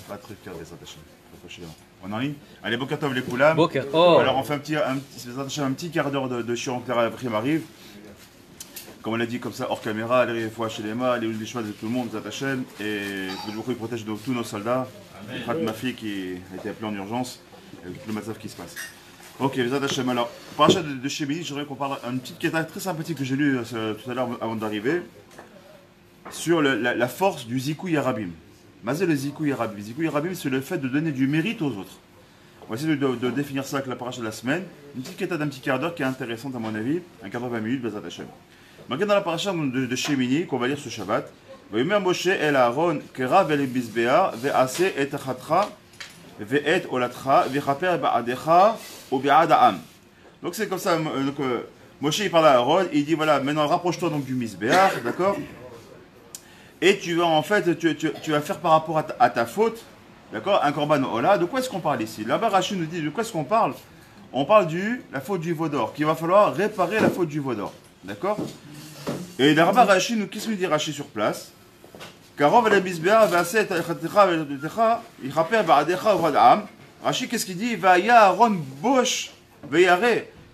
Pas de Rivka, des attachés. On est en ligne. Allez, Bokatov les Koulam. Boker. Oh. Alors on fait un petit quart d'heure de Shiur Clair après m'arrive. Comme on l'a dit comme ça, hors caméra, les fois chez les mains, les choix de tout le monde, Zatachem. Et beaucoup il protège tous nos soldats. Ma fille qui a été appelée en urgence. Avec le matzav qui se passe. Ok, Zatachem. Alors, parachat de Shemini, j'aimerais qu'on parle d'une petite quête très sympathique que j'ai lue tout à l'heure avant d'arriver. Sur la force du Zikouï Yarabim. Mazé le Zikouï Yarabim. Zikouï Yarabim, c'est le fait de donner du mérite aux autres. On va essayer de définir ça avec la paracha de la semaine. Une petite quête d'un petit quart d'heure qui est intéressante à mon avis. Un quart d'heure, 20 minutes, Bezat Hashem. Donc, dans la paracha de Shemini, qu'on va lire ce Shabbat, Vayomer Moshe el Aaron kera vel bizbeah ve'ase et achatra ve'et olatra ve'chaper ba'adecha ou bi'ad ha'am. Donc c'est comme ça. Moshe il parle à Aaron, il dit voilà, maintenant rapproche-toi donc du misbeah, d'accord? Et tu vas en fait, tu vas faire par rapport à ta faute, d'accord, un korban ola. De quoi est-ce qu'on parle ici? Là-bas, Rachid nous dit de quoi est-ce qu'on parle? On parle de la faute du vaudor, qu'il va falloir réparer la faute du vaudor, d'accord? Et là-bas, Rachid, qu'est-ce qu'il dit Rachid sur place? Rachid, qu'est-ce qu'il dit?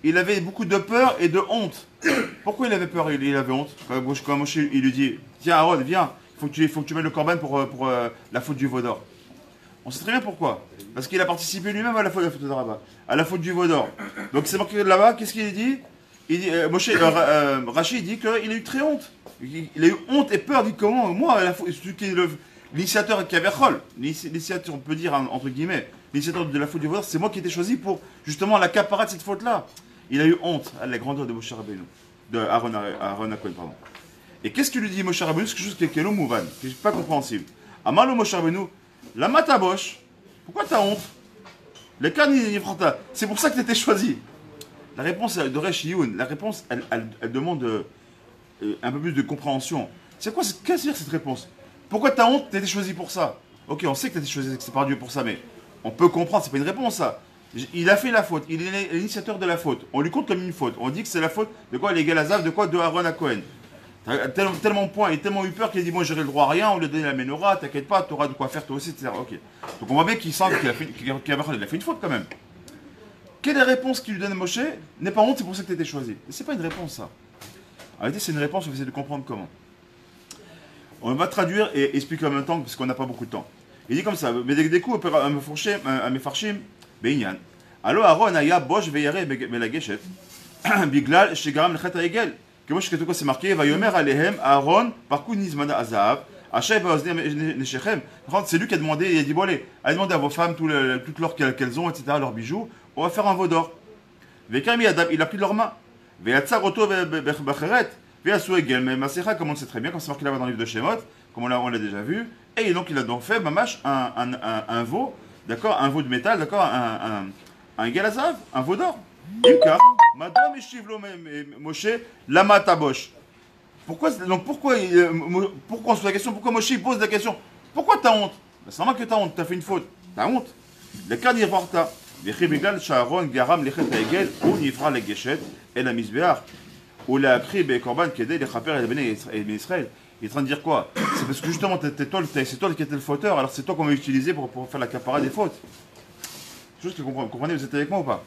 Il avait beaucoup de peur et de honte. Pourquoi il avait peur et il avait honte? Quand Moshe il lui dit tiens Aaron, viens, il faut que tu mettes le corban pour la faute du vaudor. On sait très bien pourquoi. Parce qu'il a participé lui-même à la faute de Rabat, à la faute du vaudor. Donc c'est marqué là-bas, qu'est-ce qu'il dit? Il dit Rachid dit qu'il a eu très honte. Il a eu honte et peur. Il dit comment? Moi, celui qui est l'initiateur qui avait Chol, l'initiateur, on peut dire entre guillemets, l'initiateur de la faute du vaudor, c'est moi qui ai été choisi pour justement l'accaparer de cette faute-là. Il a eu honte à la grandeur de Moshe Rabbeinu, de Aaron Cohen, pardon. Et qu'est-ce qu'il lui dit Moshe Rabbeinu? C'est quelque chose qui est l'omouvan, qui n'est pas compréhensible. Amalo Moshe Rabbeinu, la matabosh, pourquoi t'as honte? Les carnes, c'est pour ça que tu étais choisi. La réponse de Resh Youn, la réponse, elle demande un peu plus de compréhension. C'est quoi, qu'est-ce que c'est cette réponse? Pourquoi t'as honte? Tu étais choisi pour ça. Ok, on sait que tu étais choisi, que c'est par Dieu pour ça, mais on peut comprendre, c'est pas une réponse ça. Il a fait la faute, il est l'initiateur de la faute. On lui compte comme une faute. On dit que c'est la faute de quoi? L'égal Azav, de quoi? De Aaron à Cohen. Tellement point, il a tellement eu peur qu'il a dit moi j'aurai le droit à rien, on lui a donné la menorah, t'inquiète pas, t'auras de quoi faire toi aussi, etc. Ok. Donc on voit bien qu'il sent qu'il a fait une faute quand même. Quelle est la réponse qu'il lui donne à Moshe? N'est pas honte, c'est pour ça que tu étais choisi. C'est pas une réponse ça. En réalité c'est une réponse, on va essayer de comprendre comment. On va traduire et expliquer en même temps parce qu'on n'a pas beaucoup de temps. Il dit comme ça, mais des coups à mes farshim. בעניין. הלא אהרון היה בוש וירא מלגשת בגלל שגרם לחטא העגל. כמו שכתוב c'est marqué, ויאמר עליהם אהרון פרקו נזמן הזהב אשר באוזני נשיכם. C'est lui qui a demandé, il a dit bon allez demandez à vos femmes toute l'or qu'elles ont, etc., leurs bijoux, on va faire un veau d'or. וכם ידיו, il a pris de leurs mains. ויצר אותו בחרט ויעשו עגל ממסכה, comme on le sait très bien, comme c'est marqué là-bas dans le livre de Shemot, comme on l'a déjà vu. Et donc il a donc fait mamash un veau. D'accord, un veau de métal, d'accord, un galazav, un veau d'or. Imka, madame Shivlo Moshe, lama tabosh. Pourquoi on se pose la question, pourquoi Moshe pose la question? Pourquoi t'as honte? C'est normal que t'as honte, t'as fait une faute, t'as honte. Le cas d'Irvarta, Vichibigal Sharon Garam Lechet Haegel, ou Nifra Legeshet, et la Misbeach, ou la Krib et Korban Kedé, les Chaper et les Israël. Il est en train de dire quoi? C'est parce que justement c'est toi qui étais le fauteur, alors c'est toi qu'on va utiliser pour faire la capara des fautes. Juste que vous comprenez, vous êtes avec moi ou pas?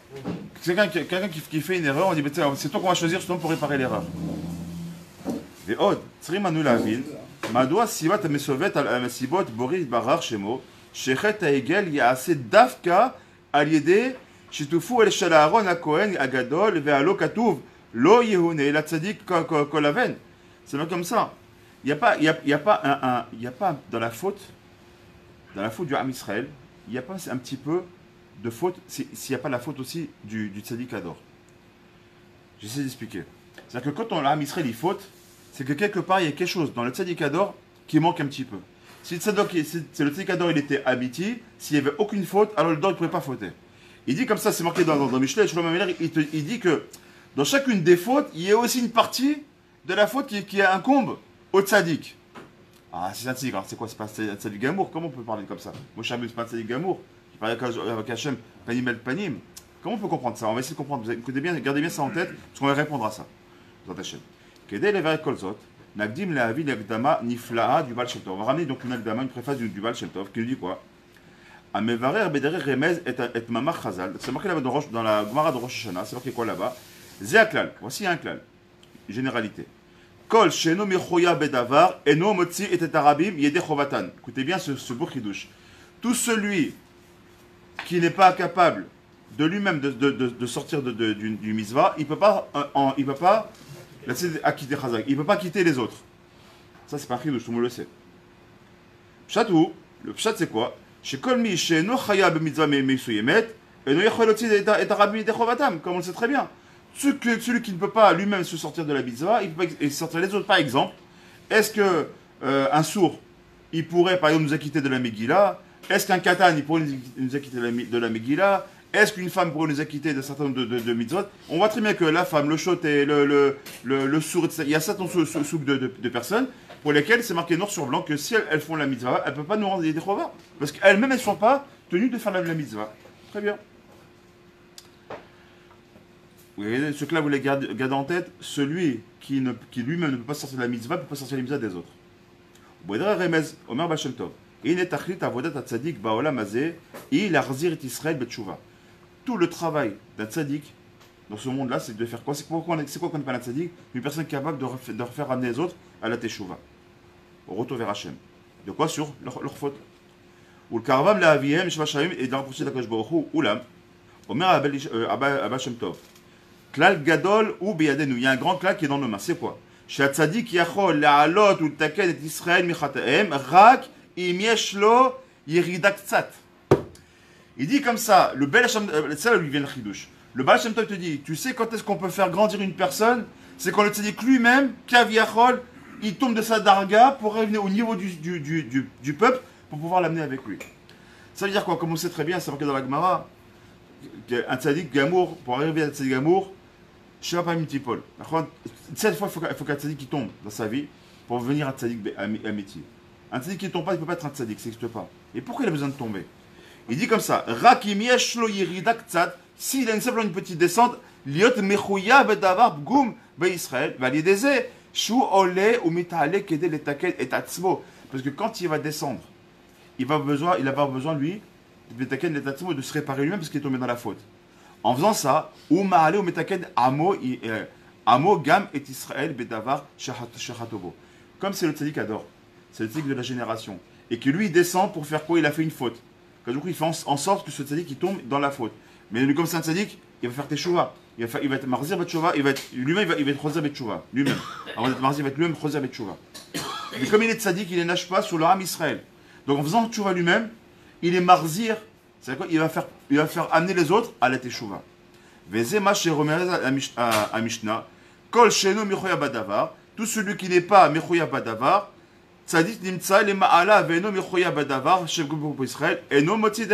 Quelqu'un qui fait une erreur, on dit c'est toi qu'on va choisir justement pour réparer l'erreur. ועוד, צריכים אנו להבין, מדוע סיבת המסובת על המסיבות בוריס ברר שמו, שחטא העגל יעשה דווקא על ידי שיתופו אל של אהרון הכהן הגדול, והלא כתוב לא יהונה לצדיק כל אבן. C'est pas comme ça. Il n'y a pas dans la faute du Ham Israël, il n'y a pas un petit peu de faute s'il n'y a pas la faute aussi du tzaddik Ador. J'essaie d'expliquer. C'est-à-dire que quand le Ham Israël il faute, c'est que quelque part il y a quelque chose dans le tzaddik Ador qui manque un petit peu. Si le tzaddik Ador il était habiti, s'il n'y avait aucune faute, alors le Dor ne pourrait pas fauter. Il dit comme ça, c'est marqué dans Mishlei, Shlomo Ameler, il dit que dans chacune des fautes, il y a aussi une partie de la faute qui incombe au tzaddik. Ah, c'est un tzaddik, alors c'est quoi? C'est pas un tzaddik gamour? Comment on peut parler comme ça? Moshe Rabbeinu, c'est pas un tzaddik gamour. Il parle avec Hachem, panim el panim. Comment on peut comprendre ça? On va essayer de comprendre. Vous écoutez bien, gardez bien ça en tête, parce qu'on va répondre à ça. Kedei levarek kol zot, Nagdim Lehavi Lagdama Niflaa du Baal Shem Tov. On va ramener donc une Agdama, une préface du Baal Shem Tov, qui nous dit quoi? Amevarer Bedere Remez et Mamach Chazal. C'est marqué là-bas dans la Gemara de Rosh Hashanah. C'est marqué quoi là-bas? Zéaklal. Voici un klal. Généralité. Kol Sheno Mechoya Bedavar Eno Motzi et Tetarabim Yede Chovatan. Écoutez bien ce beau chidouche. Tout celui qui n'est pas capable de lui-même de sortir du mitzvah, il ne peut pas quitter Chazak. Il ne peut pas quitter les autres. Ça, c'est pas un chidouche, tout le monde le sait. Pshat où? Le pshat, c'est quoi? Comme on le sait très bien. Celui qui ne peut pas lui-même se sortir de la mitzvah, il peut pas sortir les autres. Par exemple, est-ce que un sourd, il pourrait par exemple nous acquitter de la Megillah? Est-ce qu'un katan, il pourrait nous acquitter de la Megillah? Est-ce qu'une femme pourrait nous acquitter d'un certain nombre de mitzvot? On voit très bien que la femme, le chot et le sourd, etc., il y a certains souk de personnes pour lesquelles c'est marqué noir sur blanc que si elles font la mitzvah, elles ne peuvent pas nous rendre des chova. Parce qu'elles-mêmes, elles ne sont pas tenues de faire la mitzvah. Très bien. Vous voyez, ce que là, vous les gardez en tête, celui qui lui-même ne peut pas sortir de la mitzvah, ne peut pas sortir de la mitzvah des autres. Omer Baal Shem Tov. Tout le travail d'un tzaddik dans ce monde-là, c'est de faire quoi? C'est quoi qu'on appelle un tzaddik? Une personne capable de refaire ramener les autres à la teshuva, au retour vers Hachem. De quoi? Sur leur faute. Ou le karavam la aviem shvashayim et de rapprocher d'Akadosh Baruch Hu ulam. Omer Baal Shem Tov. Klal gadol ou biyadenu. Il y a un grand klal qui est dans nos mains. C'est quoi? Shat tzaddik yachol la'alot ou taken et Israël michataem rak im yeshlo yiridak tzat. Il dit comme ça, le Baal Shem Tov, ça lui vient le chidouche. Le Baal Shem Tov te dit, tu sais quand est-ce qu'on peut faire grandir une personne? C'est quand le tzaddik lui-même, kaviachol, il tombe de sa darga pour revenir au niveau du peuple pour pouvoir l'amener avec lui. Ça veut dire quoi? Comme on sait très bien, c'est marqué dans la Gemara, un tzaddik gamour, pour arriver à un tzaddik gamour, je ne sais pas multiple. Cette fois, il faut qu'un tzaddik tombe dans sa vie pour devenir un tzaddik amitié. Un tzaddik qui ne tombe pas, il ne peut pas être un tzaddik, ça n'existe pas. Et pourquoi il a besoin de tomber? Il dit comme ça, Rakim yeshlo yiridak tzad, s'il a simplement une petite descente, liot mechouya bedavar bgoum be'Israël, valideze, shu ole ou mitale kede letakel et atzmo. Parce que quand il va descendre, il va avoir besoin, lui, letakel et atzmo, de se réparer lui-même parce qu'il est tombé dans la faute. En faisant ça, ou maale ou metakel amo gam et Israël bedavar shachatobo. Comme c'est le tzaddik adore, c'est le tzaddik de la génération, et que lui il descend pour faire quoi? Il a fait une faute. Du coup, il fait en sorte que ce tzaddik il tombe dans la faute. Mais lui, comme c'est un tzaddik, il va faire teshuva. Il va être marzir betchouva, lui-même il va être choser betchouva. Lui-même. Avant d'être marzir, il va être lui-même choser betchouva. Mais comme il est tzaddik, il ne nage pas sur le Ham Israël. Donc en faisant teshuva lui-même, il est marzir. C'est quoi? Il va faire amener les autres à la teshuva. Vezema chez Romerez à Mishnah. Kol sheno mechoya badavar. Tout celui qui n'est pas mechoya badavar. Tzadik nimtsa le ma'ala ve'eno mechoya badavar chez Israël eno motzi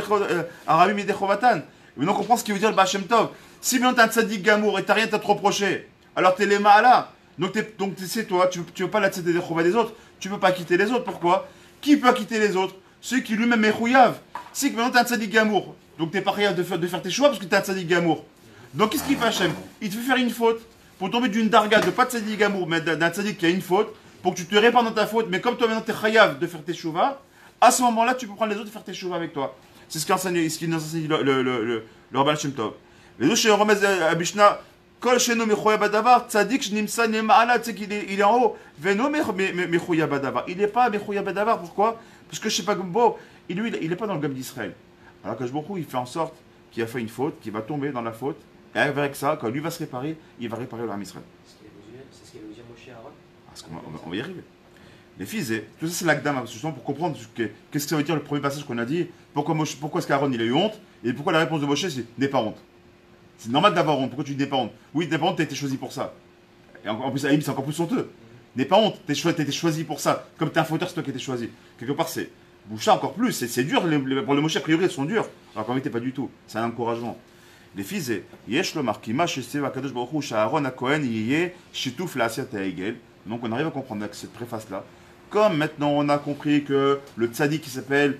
aramim yedechovatan. Mais donc on comprend ce qu'il veut dire le Baal Shem Tov. Si bien t'as un tzadik gamour et t'as rien à te reprocher, alors t'es les ma'ala. Donc c'est toi, tu veux pas la tzedek des autres, tu peux pas quitter les autres. Pourquoi? Qui peut quitter les autres? Celui qui lui-même est chouyav. Si maintenant t'as un tzadik gamour, donc t'es pas rien de faire tes choix parce que t'as un tzadik gamour. Donc qu'est-ce qu'il fait Hachem? Il te fait faire une faute pour tomber d'une darga de pas de tzadik gamour, mais d'un tzadik qui a une faute. Pour que tu te répandes dans ta faute, mais comme toi maintenant tu es chayav de faire tes chouvas, à ce moment-là tu peux prendre les autres et faire tes chouvas avec toi. C'est ce qu'il nous enseigne le Baal Shem Tov. Les autres chez Romez à Mishnah, Kol sheno mechoya badavar, tzadik shnimsa nema'ala, tu sais qu'il est en haut, veno mechoya badavar. Il n'est pas mechoya badavar, pourquoi? Parce que je sais pas, bon, il n'est pas dans le gamme d'Israël. Alors que beaucoup il fait en sorte qu'il a fait une faute, qu'il va tomber dans la faute, et avec ça, quand lui va se réparer, il va réparer le Ham Israël. C'est ce qu'il veut dire Moshe Aaron. Parce qu'on va y arriver. Les fils, tout ça c'est l'Akdam, justement pour comprendre qu'est-ce que ça veut dire le premier passage qu'on a dit, pourquoi est-ce qu'Aaron il a eu honte, et pourquoi la réponse de Moshe c'est n'aie pas honte. C'est normal d'avoir honte, pourquoi tu dis n'aie pas honte? Oui, n'aie pas honte, tu as été choisi pour ça. Et en plus, Aïm c'est encore plus honteux. N'aie pas honte, tu as été choisi pour ça. Comme tu es un fauteur, c'est toi qui as été choisi. Quelque part, c'est Boucha encore plus, c'est dur, pour le Moshe, a priori, ils sont durs. Alors qu'en réalité, pas du tout, c'est un encouragement. Les fils, Yesh Lomar, Kima, Sheseva, Kadosh Baruch Hu, Shaaron, Akohen, Yeye, Shitouf, Laasiat et Egel. Donc on arrive à comprendre avec cette préface-là. Comme maintenant on a compris que le tzaddik qui s'appelle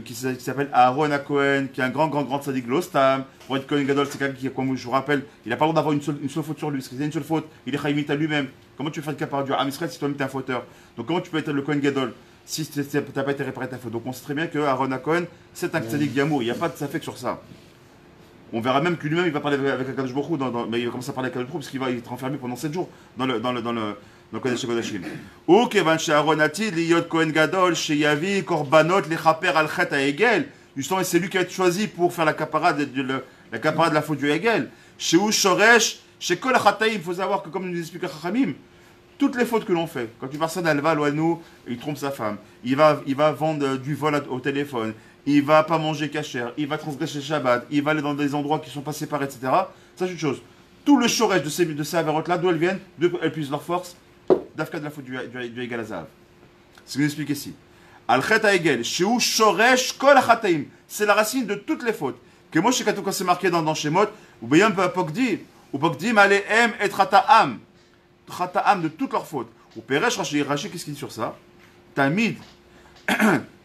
qui s'appelle Aaron à Cohen, qui est un grand tzaddik Lostam. Pour être Cohen Gadol, c'est quelqu'un qui, comme je vous rappelle, il n'a pas le droit d'avoir une seule faute sur lui. Parce que c'est une seule faute, il est chaïmite à lui-même. Comment tu fais le capara du Am Israël si toi-même t'es un fauteur? Donc comment tu peux être le Cohen Gadol si tu n'as pas été réparé ta faute? Donc on sait très bien que Aaron à Cohen, c'est un tzaddik Yamour. Il n'y a pas de safek sur ça. On verra même que lui-même il va parler avec Akadosh Baruch Hu, mais il va commencer à parler avec Akadosh Baruch Hu parce qu'il va être enfermé pendant 7 jours dans le Kodesh HaKodashim. Ou kevan she'Aaron atid liyot Kohen Gadol sheyavi korbanot lechaper al chet ha'egel. Justement, c'est lui qui a été choisi pour faire la capara de la faute du Hegel. Shehu shoresh shekol ha'chataim. Il faut savoir que comme nous explique le Chachamim, toutes les fautes que l'on fait, quand une personne elle va loin de nous, il trompe sa femme, il va vendre du vol au téléphone, il va pas manger cachère, il va transgresser le Shabbat, il va aller dans des endroits qui ne sont pas séparés, etc. Ça c'est une chose. Tout le shoresh de ces avérotes-là, d'où elles viennent, d'où elles puissent leur force, d'Afka de la faute du Hegel Azav. C'est ce que nous explique ici. Al-Chet Hegel, Shehu Shoresh Kol Hachataim. C'est la racine de toutes les fautes. Que moi, je sais quand c'est marqué dans Shemot, ou bien Pokdi, ou Pokdi, Malehem et Chataam. Chataam de toutes leurs fautes. Ou Peresh Rashi, qu'est-ce qu'il dit sur ça? Tamid,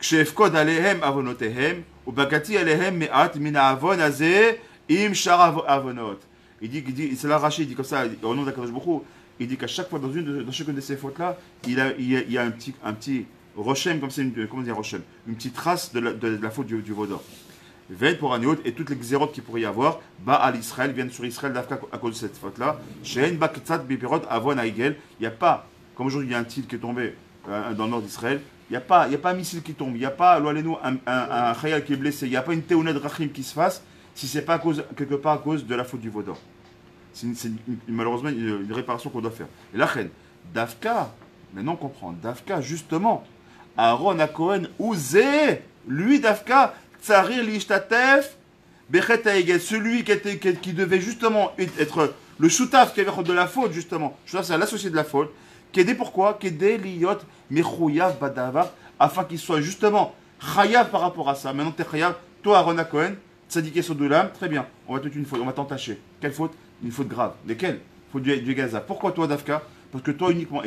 Kshefkod Alehem Avonotehem, ou Bagati Alehem Me'at Mina Avon Azeh, Im Shara Avonot. Il dit, c'est là Rashi, il dit comme ça, au nom d'Akadosh Baruch Hu, il dit qu'à chaque fois, dans chacune de ces fautes-là, il y a un petit rochem, comme c'est comment dire rochem, une petite trace de la faute du Vaudor. Veille pour Aniot et toutes les xérotes qu'il pourrait y avoir, Baal Israël viennent sur Israël d'Afka à cause de cette faute-là. Shein Baktsat Bipirot Avon Aigel, il n'y a pas, comme aujourd'hui il y a un tigre qui est tombé dans le nord d'Israël, il n'y a pas un missile qui tombe, il n'y a pas, un chayal qui est blessé, il n'y a pas une théounette rachim qui se fasse, si c'est pas quelque part à cause de la faute du Vaudor. C'est malheureusement une réparation qu'on doit faire. Et la reine, Dafka, maintenant on comprend, Dafka justement, Aaron à Cohen, Ouzé, lui Dafka, Tsarir Lishtatef, Bechet Haegel, celui qui devait justement être le soutaf qui avait de la faute justement, soutaf c'est l'associé de la faute, Kédé pourquoi? Kédé Liyot Mechouyav Badavar, afin qu'il soit justement Chayav par rapport à ça. Maintenant t'es Chayav, toi Aaron à Cohen, Tzadiké Sodulam, très bien, on va te une faute, on va t'entacher. Quelle faute? Une faute grave. Lesquelles? Faute du Gaza. Pourquoi toi, Dafka? Parce que toi uniquement,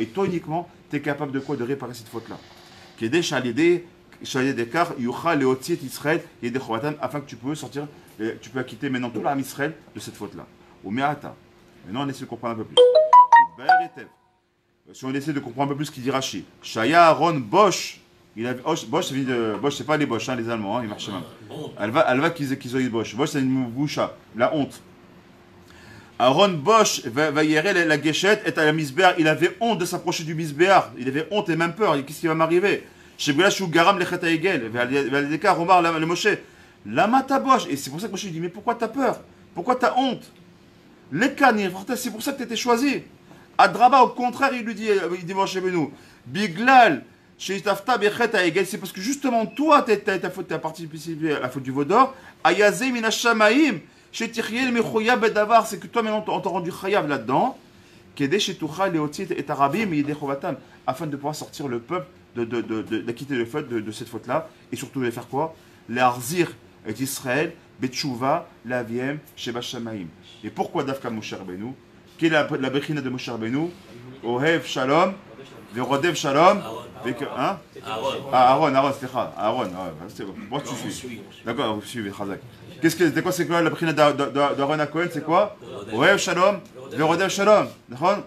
tu es capable de quoi? De réparer cette faute-là. Kédé Shalidé Dekar, Yucha Leotiet Israël, Yedé Chowatan, afin que tu peux sortir, tu peux acquitter maintenant tout l'âme Israël de cette faute-là. Au Me'ata. Maintenant, on essaie de comprendre un peu plus. Si on essaie de comprendre un peu plus ce qu'il dit Rashi. Shaya Aaron Bosch. Bosch, c'est pas les Bosch, hein, les Allemands, ils marchent même. Alva qu'ils ont eu Bosch. Bosch, c'est une boucha, la honte. Aaron Bosch va yérer la guéchette et à la misbéar. Il avait honte de s'approcher du misbéar. Il avait honte et même peur. Qu'est-ce qui va m'arriver? Chez Belash Garam le Chetaïgel. Vers Omar le Moshe. Lama ta Bosch. Et c'est pour ça que Moshe dit mais pourquoi t'as peur? Pourquoi t'as honte? Les canires, c'est pour ça que t'étais choisi. Adraba, au contraire, il lui dit Moshe Benou. Biglal. Chez Tafta Bechet c'est parce que justement toi t'as participé à la faute du Vaudor. Ayazé Minashamaim. Chez Tichiel Mechoya Bedavar, c'est que toi maintenant on t'a rendu Chayav là-dedans. Kedé chez Toucha Leotit et Arabim et Yedechovatam, afin de pouvoir sortir le peuple, d'acquitter le fait de cette faute-là, et surtout de faire quoi? Les Arzir et Israël, Betchouva, Laviem, Sheba Shamaim. Et pourquoi Dafka Moshe Rabbeinu? Quelle est la Bechina de Moshe Rabbeinu? Ohev Shalom, Verodev Shalom, hein? Aaron, c'est bon. Moi tu suis. D'accord, vous suivez, Chazak. C'est quoi la Bechina d'Aaron à Cohen? C'est quoi? Ohev Shalom, Verodev Shalom. D'accord?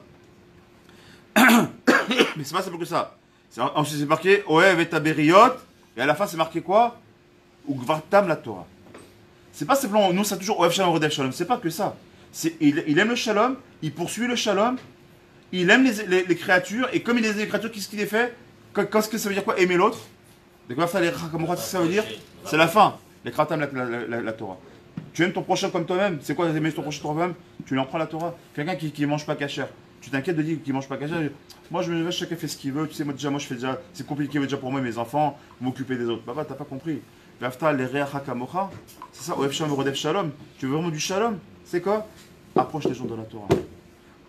Mais c'est pas simple que ça. Ensuite c'est marqué Ohev et Taberiot, et à la fin c'est marqué quoi? Ugvartam la Torah. C'est pas simplement, nous c'est toujours Ohev Shalom, Verodev Shalom. C'est pas que ça. Il aime le Shalom, il poursuit le Shalom. Il aime les créatures, et comme il aime les créatures, qu'est-ce qu'il est fait? Qu'est-ce que ça veut dire quoi? Aimer l'autre? D'accord, ça, les Rakamourat, ça veut dire? C'est la fin. Les Kratam, la Torah. Tu aimes ton prochain comme toi-même. C'est quoi aimer ton prochain toi-même? Tu lui en prends la Torah. Quelqu'un qui mange pas cachère. Tu t'inquiètes de dire qu'il mange pas cachère. Moi, je me lève, chacun fait ce qu'il veut. Tu sais, moi, je fais déjà. C'est compliqué déjà pour moi, mes enfants, m'occuper des autres. Papa, t'as pas compris. C'est ça, Oev Shalom, Rodef Shalom. Tu veux vraiment du Shalom? C'est quoi? Approche les gens de la Torah.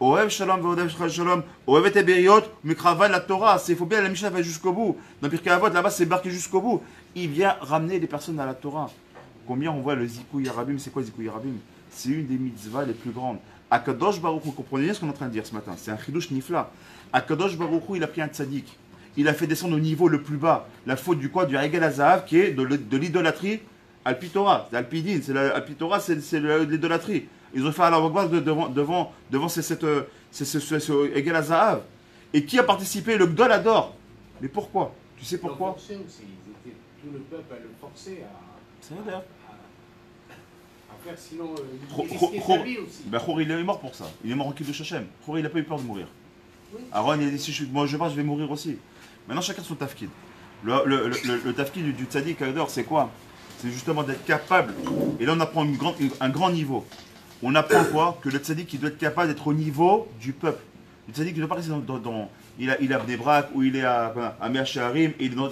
Oev Shalom, Oev Shalom, Oev et Eberiot, Mikravan la Torah. Il faut bien, la Mishnah va jusqu'au bout. Dans Pirkei Avot, là-bas, c'est marqué jusqu'au bout. Il vient ramener les personnes à la Torah. Combien on voit le Zikouï Yarabim? C'est quoi Zikouï Yarabim? C'est une des mitzvahs les plus grandes. Akadosh Baruch Hu, comprenez bien ce qu'on est en train de dire ce matin. C'est un chidouche nifla. Akadosh Baruch Hu, il a pris un tzaddik. il a fait descendre au niveau le plus bas. La faute du quoi? Du Egel Azahav, qui est de l'idolâtrie Alpitora. C'est Alpidine, c'est Alpitora, c'est l'idolâtrie. Ils ont fait à la devant ce Egel Azahav. Et qui a participé? Le Gdol Ador. Mais pourquoi? Tu sais pourquoi? Aussi, tout le peuple a le forcé C'est vrai d'ailleurs. à faire, sinon il risquait sa vie aussi. Ben, Khor, il est mort pour ça. Il est mort en kibbutz de Shechem. Khor, il n'a pas eu peur de mourir. Oui. Aaron, il a dit si moi je vais mourir aussi. Maintenant, chacun son tafkid. Le tafkid du tzaddik Ador, c'est quoi? C'est justement d'être capable. Et là, on apprend un grand niveau. On apprend quoi? Que le tzaddik, il doit être capable d'être au niveau du peuple. Le tzaddik, il ne doit pas rester il a Bnei Brak, ou il est à Mea Shearim, et dans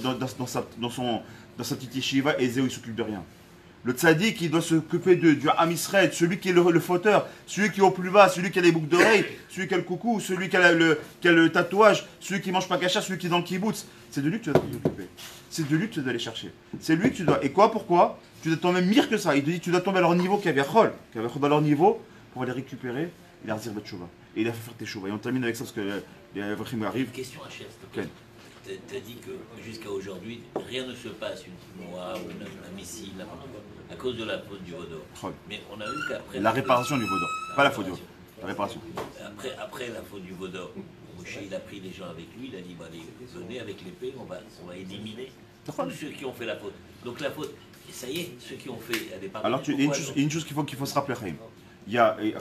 sa petite yeshiva, et Zéo, il s'occupe de rien. Le tzaddik, il doit s'occuper du Am Israël, celui qui est le fauteur, celui qui est au plus bas, celui qui a les boucles d'oreilles, celui qui a le coucou, celui qui a le tatouage, celui qui mange pas cacha, celui qui est dans le kibbutz. C'est de lui que tu dois t'occuper. C'est de lui que tu dois aller chercher. C'est lui que tu dois. Et quoi, pourquoi? Tu dois tomber mieux que ça. Il te dit que tu dois tomber à leur niveau, qu'il y avait Chol dans leur niveau, pour les récupérer et leur dire de Tchouva. Et il a fait faire tes Tchouva. Et on termine avec ça parce que les Avachim arrivent. Question à Chef. Tu as dit que jusqu'à aujourd'hui, rien ne se passe, une Moa ou un missile, à cause de la faute du Vaudor. Mais on a vu qu'après. La réparation du Vaudor. Pas la faute du Vaudor. La réparation. Après la faute du Vaudor, Moshe, il a pris les gens avec lui, il a dit bah, allez, venez avec l'épée, on va éliminer tous ceux qui ont fait la faute. Donc la faute, et ça y est, ceux qui ont fait. Elle est pas alors, il y a une chose qu'il faut se rappeler, Chaim.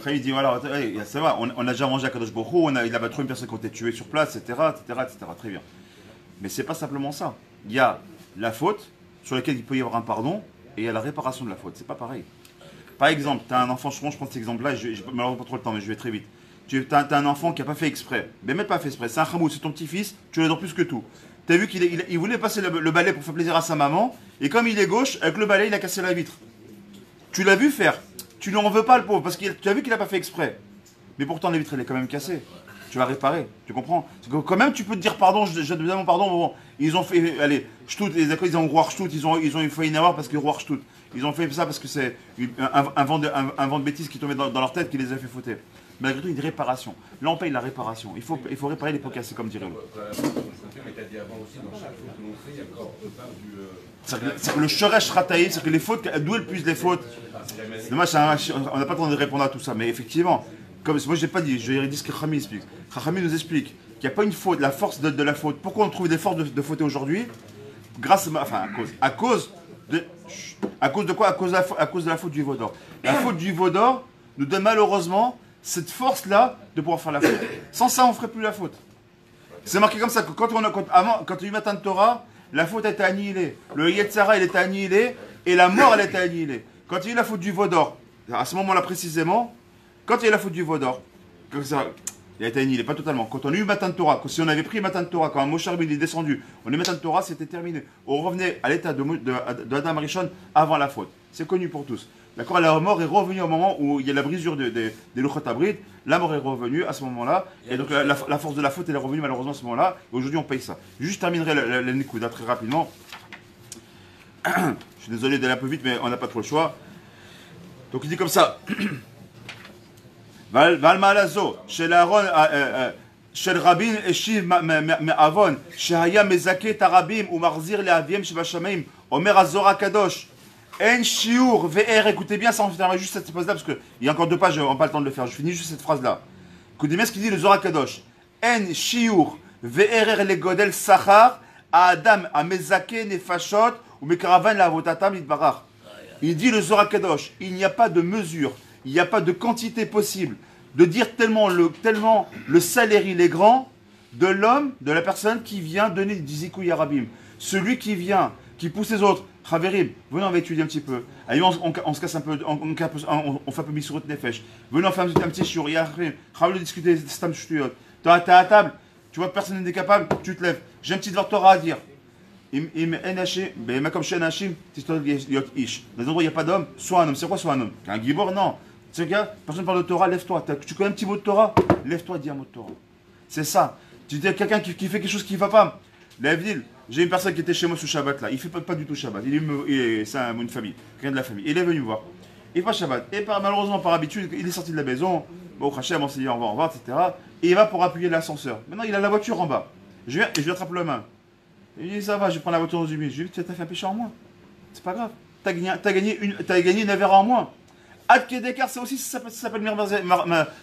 Chaim dit voilà, ça va, on a déjà mangé à Kadosh Baruch Hu, il a trouvé une personne qui a été tuée sur place, etc. Très bien. Mais c'est pas simplement ça. Il y a la faute, sur laquelle il peut y avoir un pardon, et il y a la réparation de la faute. C'est pas pareil. Par exemple, tu as un enfant, je prends cet exemple-là, je malheureusement pas trop le temps, mais je vais très vite. Tu as un enfant qui n'a pas fait exprès, mais même pas fait exprès, c'est un chamou, c'est ton petit-fils, tu l'adores plus que tout. Tu as vu qu'il voulait passer le balai pour faire plaisir à sa maman, et comme il est gauche, avec le balai, il a cassé la vitre. Tu l'as vu faire, tu lui en veux pas le pauvre, parce que tu as vu qu'il n'a pas fait exprès. Mais pourtant, la vitre, elle est quand même cassée. Tu vas réparer, tu comprends? Quand même, tu peux te dire pardon, je te demande mon pardon. Bon, ils ont fait, allez, Shtut, ils ont roi Shtut, ils ont eu failli n'avoir parce que roi Shtut. Ils ont fait ça parce que c'est un vent de bêtises qui tombait dans leur tête qui les a fait fauter. Mais malgré tout, une réparation. Là, on paye la réparation. Il faut réparer les pots cassés, comme dirait l'autre. C'est que le shoresh rataï, c'est que les fautes, d'où elles puissent les fautes. C'est dommage, on n'a pas le temps de répondre à tout ça, mais effectivement. Comme moi je n'ai pas dit, je vais dire ce que Chami explique. Chami nous explique qu'il n'y a pas une faute, la force de la faute. Pourquoi on trouve des forces de faute aujourd'hui? À cause de quoi? À cause de la faute du Vaudor. La faute du Vaudor nous donne malheureusement cette force-là de pouvoir faire la faute. Sans ça, on ne ferait plus la faute. C'est marqué comme ça que quand il y a eu Matan Torah, la faute a été annihilée. Le Yetzara, il était annihilé et la mort, elle a été annihilée. Quand il y a eu la faute du Vaudor, à ce moment-là précisément, quand il y a eu la faute du Vaudor, il a été annihilé, pas totalement. Quand on a eu Matan Torah, si on avait pris Matan Torah, quand Moshe Rabbeinu est descendu, on a eu Matan Torah, c'était terminé. On revenait à l'état de Adam Rishon avant la faute. C'est connu pour tous. D'accord? La mort est revenue au moment où il y a la brisure des Luchot Abrit. La mort est revenue à ce moment-là. Et donc la force de la faute, elle est revenue malheureusement à ce moment-là. Et aujourd'hui, on paye ça. Je terminerai la Nikuda très rapidement. Je suis désolé d'aller un peu vite, mais on n'a pas trop le choix. Donc il dit comme ça. Valmalazo, chez l'Aaron, chez le rabbin, Eshiv Me'avon, chez Haya Mezake Tarabim, ou Marzir Le'aviem Shevashameim, Omer Azora Kadosh, En Shiur VR, écoutez bien, ça on finira juste cette phrase-là, parce qu'il y a encore 2 pages, on n'a pas le temps de le faire, je finis juste cette phrase-là. Écoutez bien ce qu'il dit le Zora Kadosh. En Shiur VR le Godel Sachar, à Adam, à Mezake Nefashot, ou Mekaravan la Votatam Lidbarach. Il dit le Zora Kadosh, il n'y a pas de mesure. Il n'y a pas de quantité possible de dire tellement le salaire il est grand de l'homme, de la personne qui vient donner du zikoui arabim. Celui qui vient, qui pousse les autres. Chaverim, venez on va étudier un petit peu. Allez, on se casse un peu, on fait un peu misurot nefesh. Venez on fait un petit shiur, yachrim. Chaverim discuter stam shtuyot. T'es à table, tu vois que personne n'est capable, tu te lèves. J'ai un petit devoir Torah à dire. Dans les endroits où il n'y a pas d'homme, sois un homme. C'est quoi sois un homme? Un gibor? Non. Ce gars, personne ne parle de Torah, lève-toi. Tu connais un petit mot de Torah? Lève-toi, dis un mot de Torah. C'est ça. Tu dis à quelqu'un qui fait quelque chose qui ne va pas. Lève-le. J'ai une personne qui était chez moi ce Shabbat là. Il ne fait pas du tout Shabbat. C'est une famille. Quelqu'un de la famille. Il est venu me voir. Il fait pas Shabbat. Et malheureusement, par habitude, il est sorti de la maison. Bon, Hachem, on s'est dit au revoir, etc. Et il va pour appuyer l'ascenseur. Maintenant, il a la voiture en bas. Je viens et je lui attrape la main. Il dit ça va, je vais prendre la voiture aux humides. Je lui dis tu as fait un péché en moins. C'est pas grave. T'as gagné une avéra en moins. Ad Kedekar, c'est aussi, ça s'appelle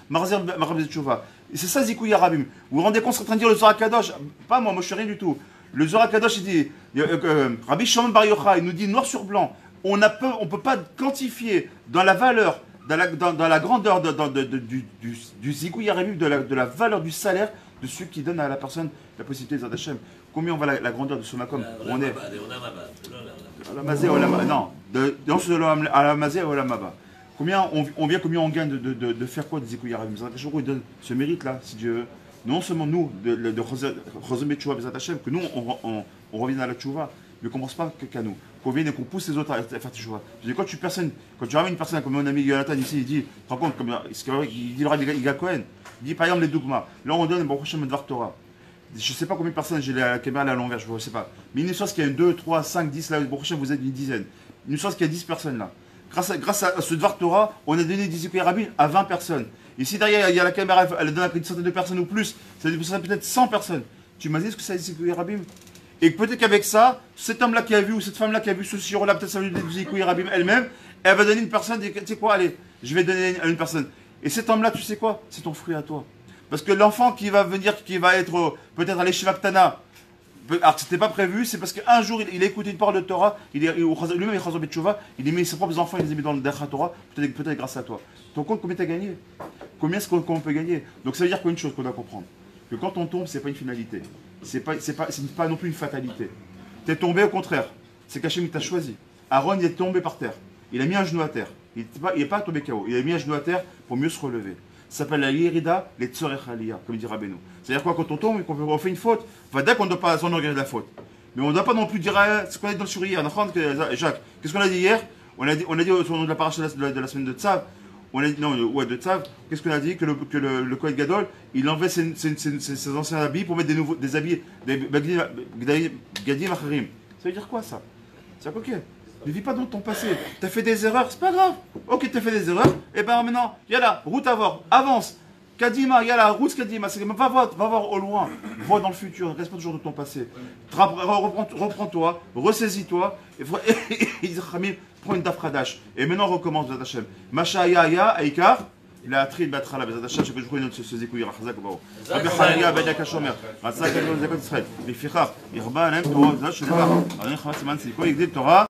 Marzir Tchouva. Et c'est ça Zikouya Rabim. Vous vous rendez compte ce qu'est en train de dire le Zohar Kadosh? Pas moi, je suis rien du tout. Le Zohar Kadosh, il dit, Rabbi Shimon Bar Yochai, il nous dit noir sur blanc, on ne peut pas quantifier dans la valeur, dans la grandeur du Zikouya Rabim, de la valeur du salaire de ceux qui donnent à la personne la possibilité de Zad Hashem. Combien on voit la grandeur de ce makom? On est. Non, à la mazé ou à la maba. Combien on gagne de faire quoi de Zikouya Rabim? Il donne ce mérite-là, si Dieu veut. Non seulement nous, de Chosem Tchouva Bezat Hashem, que nous, on revienne à la Tchouva, mais qu'on ne pense pas qu'à nous. Qu'on vienne et qu'on pousse les autres à faire Tchouva. Je dis, quand tu ramènes une personne, comme mon ami Jonathan ici, il dit, tu te rends compte, il dit le Rabbi Yigal Cohen, il dit par exemple les dogmas. Là, on donne, bon, prochain Dvar Torah. Je ne sais pas combien de personnes j'ai la caméra à l'envers, je ne sais pas. Mais une chose qu'il y a 2, 3, 5, 10, là, bon, prochain, vous êtes une dizaine. Une chose qu'il y a 10 personnes là. Grâce à ce Dvar Torah, on a donné des Zikouya Rabim à 20 personnes. Et si derrière il y a la caméra, elle donne à une centaine de personnes ou plus, ça peut-être 100 personnes. Tu m'as dit ce que ça Zikouya Rabim? Et peut-être qu'avec ça, cet homme-là qui a vu, ou cette femme-là qui a vu ce sirop-là, peut-être ça va lui donner du Zikouya Rabim elle-même, elle va donner une personne, tu sais quoi, allez, je vais donner à une personne. Et cet homme-là, tu sais quoi? C'est ton fruit à toi. Parce que l'enfant qui va venir, qui va être peut-être à l'Eshiva Ktana, alors que c'était pas prévu, c'est parce qu'un jour il a écouté une parole de Torah, lui-même il Chazon Betchouva, il a mis ses propres enfants, il les a mis dans le Derech Torah, peut-être grâce à toi. Tu te rends compte combien tu as gagné? Combien est-ce qu'on peut gagner? Donc ça veut dire qu'une chose qu'on doit comprendre, que quand on tombe, c'est pas une finalité, c'est pas non plus une fatalité. Tu es tombé au contraire, c'est qu'Hachem t'a choisi. Aaron il est tombé par terre, il a mis un genou à terre, il n'est pas tombé KO, il a mis un genou à terre pour mieux se relever. Ça s'appelle la Yérida, les Tzorech Aliyah, comme dit Rabbeinu. C'est-à-dire quoi, quand on tombe et qu'on fait une faute, dès qu'on ne doit pas s'enorgueillir de la faute. Mais on ne doit pas non plus dire ce qu'on a dit dans le sur hier. Jacques, qu'est-ce qu'on a dit hier? On a dit au nom de la paracha de la semaine de Tzav, de Tzav, qu'est-ce qu'on a dit? Que le Kohen Gadol, il enlevait ses anciens habits pour mettre des habits, des Gadim Acharim. Ça veut dire quoi ça? C'est ok. Ne vis pas dans ton passé. Tu as fait des erreurs, c'est pas grave. Ok, tu as fait des erreurs. Et ben maintenant, yalla, route à voir, avance. Kadima, yalla, route Kadima. Va voir au loin. Vois dans le futur. Reste pas toujours de ton passé. Reprends-toi, ressaisis-toi. Et prends une dafradash. Et maintenant, recommence, Bezat Hashem. Masha ya, Aïkar. Il a tri battra la Bezat Hashem. Je crois que je sais courir. Rabbi Chaya, Ben Yakashomer. Matzah, Kadol, Zakot Israël. Mifichar, Irba, Alem, Torah, Zash, Shema. Alors, il y a un Torah.